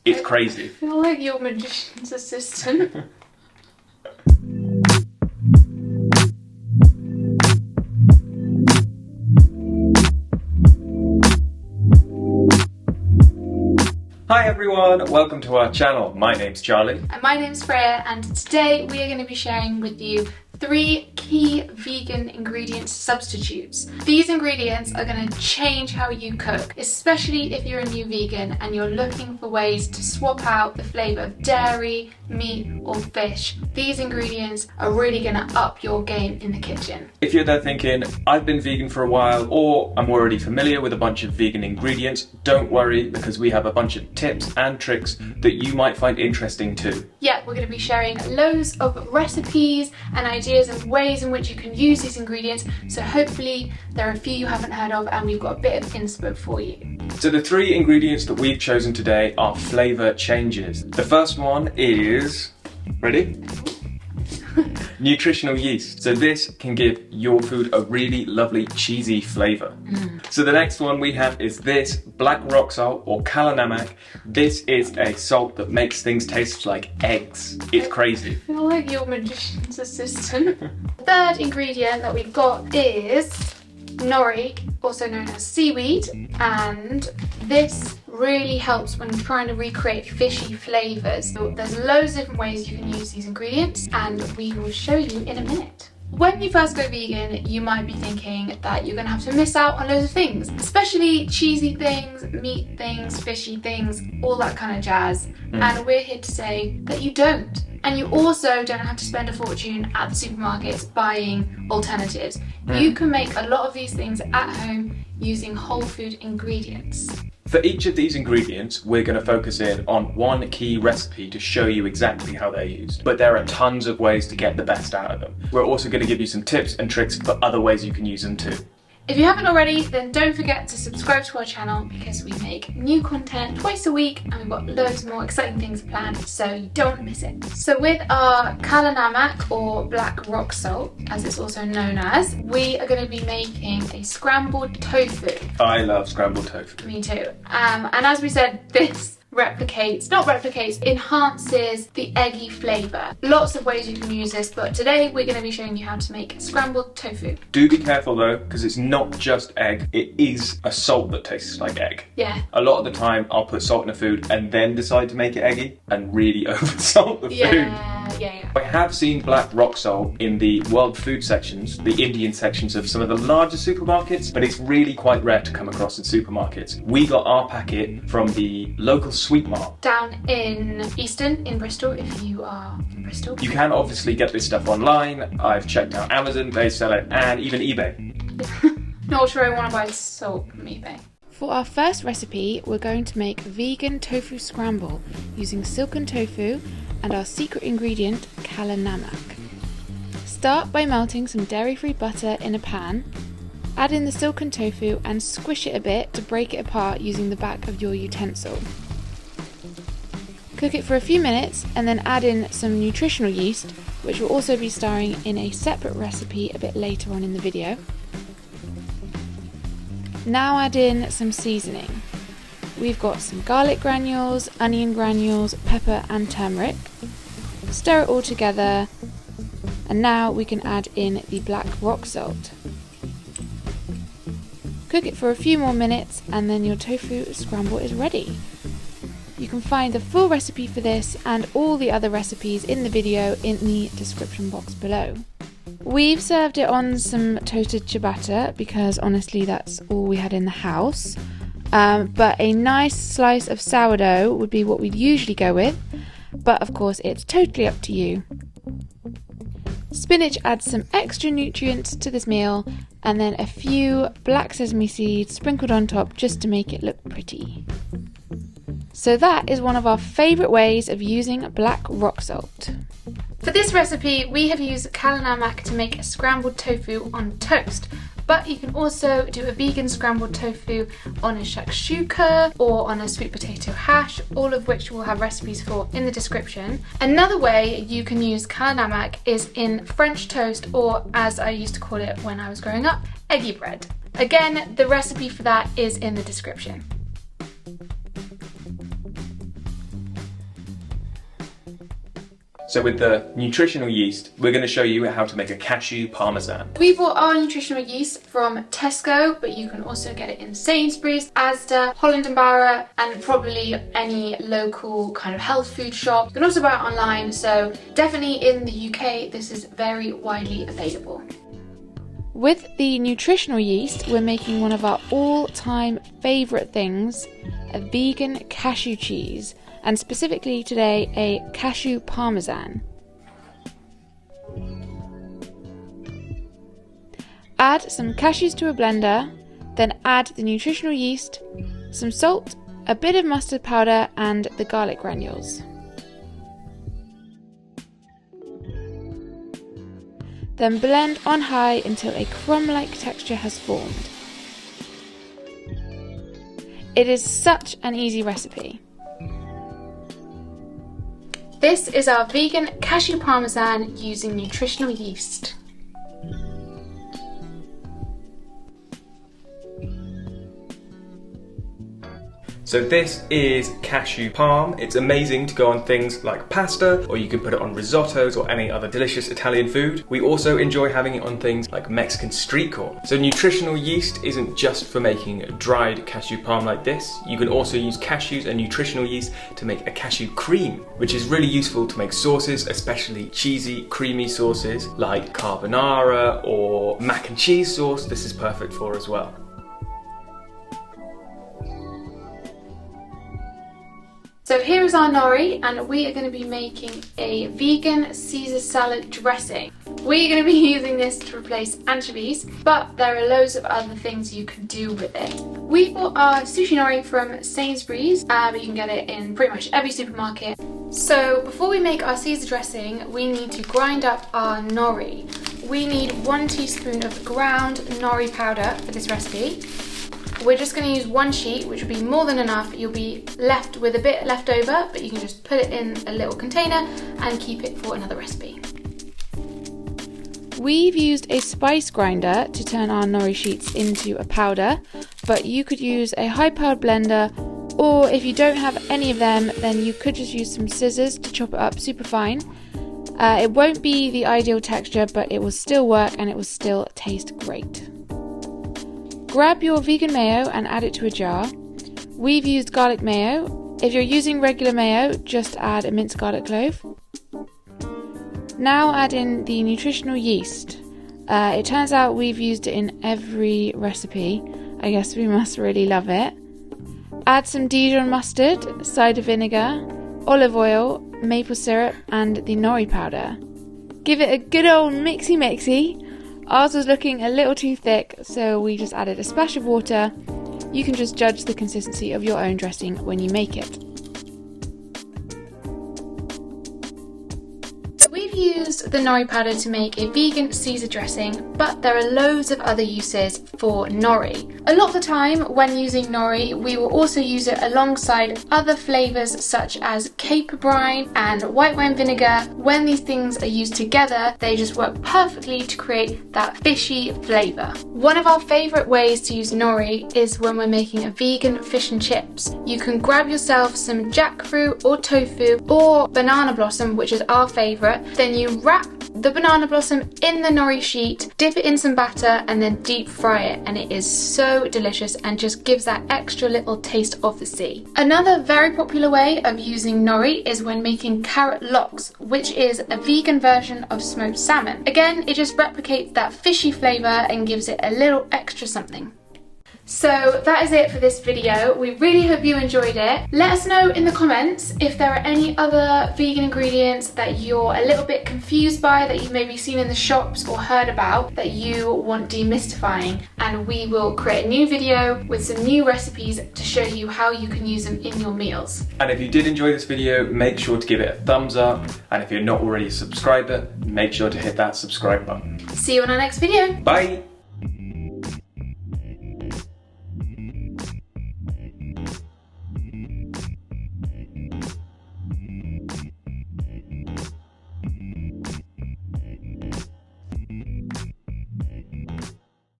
It's crazy. I feel like your magician's assistant. Hi everyone, welcome to our channel. My name's Charlie. And my name's Freya, and today we are going to be sharing with you 3 key vegan ingredient substitutes. These ingredients are going to change how you cook, especially if you're a new vegan and you're looking for ways to swap out the flavour of dairy, meat or fish. These ingredients are really going to up your game in the kitchen. If you're there thinking, I've been vegan for a while or I'm already familiar with a bunch of vegan ingredients, don't worry because we have a bunch of tips and tricks that you might find interesting too. Yeah, we're going to be sharing loads of recipes and ideas and ways in which you can use these ingredients, so hopefully there are a few you haven't heard of and we've got a bit of inspo for you. So the 3 ingredients that we've chosen today are flavour changes. The first one is, ready? Nutritional yeast. So this can give your food a really lovely cheesy flavour. So the next one we have is this black rock salt or Namak. This is a salt that makes things taste like eggs. It's crazy. I feel like your magician's assistant. The third ingredient that we've got is Nori, also known as seaweed, and this really helps when trying to recreate fishy flavours. So there's loads of different ways you can use these ingredients and we will show you in a minute. When you first go vegan, you might be thinking that you're going to have to miss out on loads of things, especially cheesy things, meat things, fishy things, all that kind of jazz. And we're here to say that you don't. And you also don't have to spend a fortune at the supermarkets buying alternatives. You can make a lot of these things at home using whole food ingredients. For each of these ingredients, we're going to focus in on one key recipe to show you exactly how they're used. But there are tons of ways to get the best out of them. We're also going to give you some tips and tricks for other ways you can use them too. If you haven't already, then don't forget to subscribe to our channel because we make new content twice a week and we've got loads more exciting things planned, so you don't want to miss it. So with our Namak or black rock salt, as it's also known as, we are going to be making a scrambled tofu. I love scrambled tofu. Me too. And as we said, this enhances the eggy flavour. Lots of ways you can use this, but today we're going to be showing you how to make scrambled tofu. Do be careful though, because it's not just egg, it is a salt that tastes like egg. Yeah. A lot of the time I'll put salt in a food and then decide to make it eggy and really over-salt the food. Yeah. I have seen black rock salt in the world food sections, the Indian sections of some of the larger supermarkets, but it's really quite rare to come across in supermarkets. We got our packet from the local Sweet Mart. Down in Easton, in Bristol, if you are in Bristol. You can obviously get this stuff online. I've checked out Amazon, they sell it, and even eBay. Not sure I want to buy salt from eBay. For our first recipe, we're going to make vegan tofu scramble using silken tofu and our secret ingredient, Namak. Start by melting some dairy-free butter in a pan. Add in the silken tofu and squish it a bit to break it apart using the back of your utensil. Cook it for a few minutes and then add in some nutritional yeast, which will also be starring in a separate recipe a bit later on in the video. Now add in some seasoning. We've got some garlic granules, onion granules, pepper and turmeric. Stir it all together and now we can add in the black rock salt. Cook it for a few more minutes and then your tofu scramble is ready. You can find the full recipe for this and all the other recipes in the video in the description box below. We've served it on some toasted ciabatta because honestly that's all we had in the house. But a nice slice of sourdough would be what we'd usually go with, but of course it's totally up to you. Spinach adds some extra nutrients to this meal and then a few black sesame seeds sprinkled on top just to make it look pretty. So that is one of our favourite ways of using black rock salt. For this recipe we have used Namak to make a scrambled tofu on toast. But you can also do a vegan scrambled tofu on a shakshuka or on a sweet potato hash, all of which we'll have recipes for in the description. Another way you can use Namak is in French toast, or as I used to call it when I was growing up, eggy bread. Again, the recipe for that is in the description. So with the nutritional yeast, we're going to show you how to make a cashew parmesan. We bought our nutritional yeast from Tesco, but you can also get it in Sainsbury's, Asda, Holland & Barrett, and probably any local kind of health food shop. You can also buy it online, so definitely in the UK this is very widely available. With the nutritional yeast, we're making one of our all-time favourite things, a vegan cashew cheese, and specifically today a cashew parmesan. Add some cashews to a blender, then add the nutritional yeast, some salt, a bit of mustard powder and the garlic granules. Then blend on high until a crumb-like texture has formed. It is such an easy recipe. This is our vegan cashew parmesan using nutritional yeast. So this is cashew parm. It's amazing to go on things like pasta, or you can put it on risottos or any other delicious Italian food. We also enjoy having it on things like Mexican street corn. So nutritional yeast isn't just for making dried cashew parm like this. You can also use cashews and nutritional yeast to make a cashew cream, which is really useful to make sauces, especially cheesy, creamy sauces like carbonara or mac and cheese sauce. This is perfect for as well. So here is our nori, and we are going to be making a vegan Caesar salad dressing. We're going to be using this to replace anchovies, but there are loads of other things you can do with it. We bought our sushi nori from Sainsbury's, but you can get it in pretty much every supermarket. So before we make our Caesar dressing, we need to grind up our nori. We need 1 teaspoon of ground nori powder for this recipe. We're just going to use 1 sheet, which will be more than enough. You'll be left with a bit left over, but you can just put it in a little container and keep it for another recipe. We've used a spice grinder to turn our nori sheets into a powder, but you could use a high-powered blender, or if you don't have any of them, then you could just use some scissors to chop it up super fine. It won't be the ideal texture, but it will still work and it will still taste great. Grab your vegan mayo and add it to a jar. We've used garlic mayo. If you're using regular mayo, just add a minced garlic clove. Now add in the nutritional yeast. It turns out we've used it in every recipe. I guess we must really love it. Add some Dijon mustard, cider vinegar, olive oil, maple syrup and the nori powder. Give it a good old mixy. Ours was looking a little too thick, so we just added a splash of water. You can just judge the consistency of your own dressing when you make it. We've used the nori powder to make a vegan Caesar dressing, but there are loads of other uses for nori. A lot of the time when using nori, we will also use it alongside other flavours such as caper brine and white wine vinegar. When these things are used together, they just work perfectly to create that fishy flavour. One of our favourite ways to use nori is when we're making a vegan fish and chips. You can grab yourself some jackfruit or tofu or banana blossom, which is our favourite. Then you wrap the banana blossom in the nori sheet, dip it in some batter and then deep fry it, and it is so delicious and just gives that extra little taste of the sea. Another very popular way of using nori is when making carrot lox, which is a vegan version of smoked salmon. Again, it just replicates that fishy flavour and gives it a little extra something. So that is it for this video. We really hope you enjoyed it. Let us know in the comments if there are any other vegan ingredients that you're a little bit confused by, that you've maybe seen in the shops or heard about, that you want demystifying, and we will create a new video with some new recipes to show you how you can use them in your meals. And if you did enjoy this video, make sure to give it a thumbs up, and if you're not already a subscriber, make sure to hit that subscribe button. See you on our next video. Bye!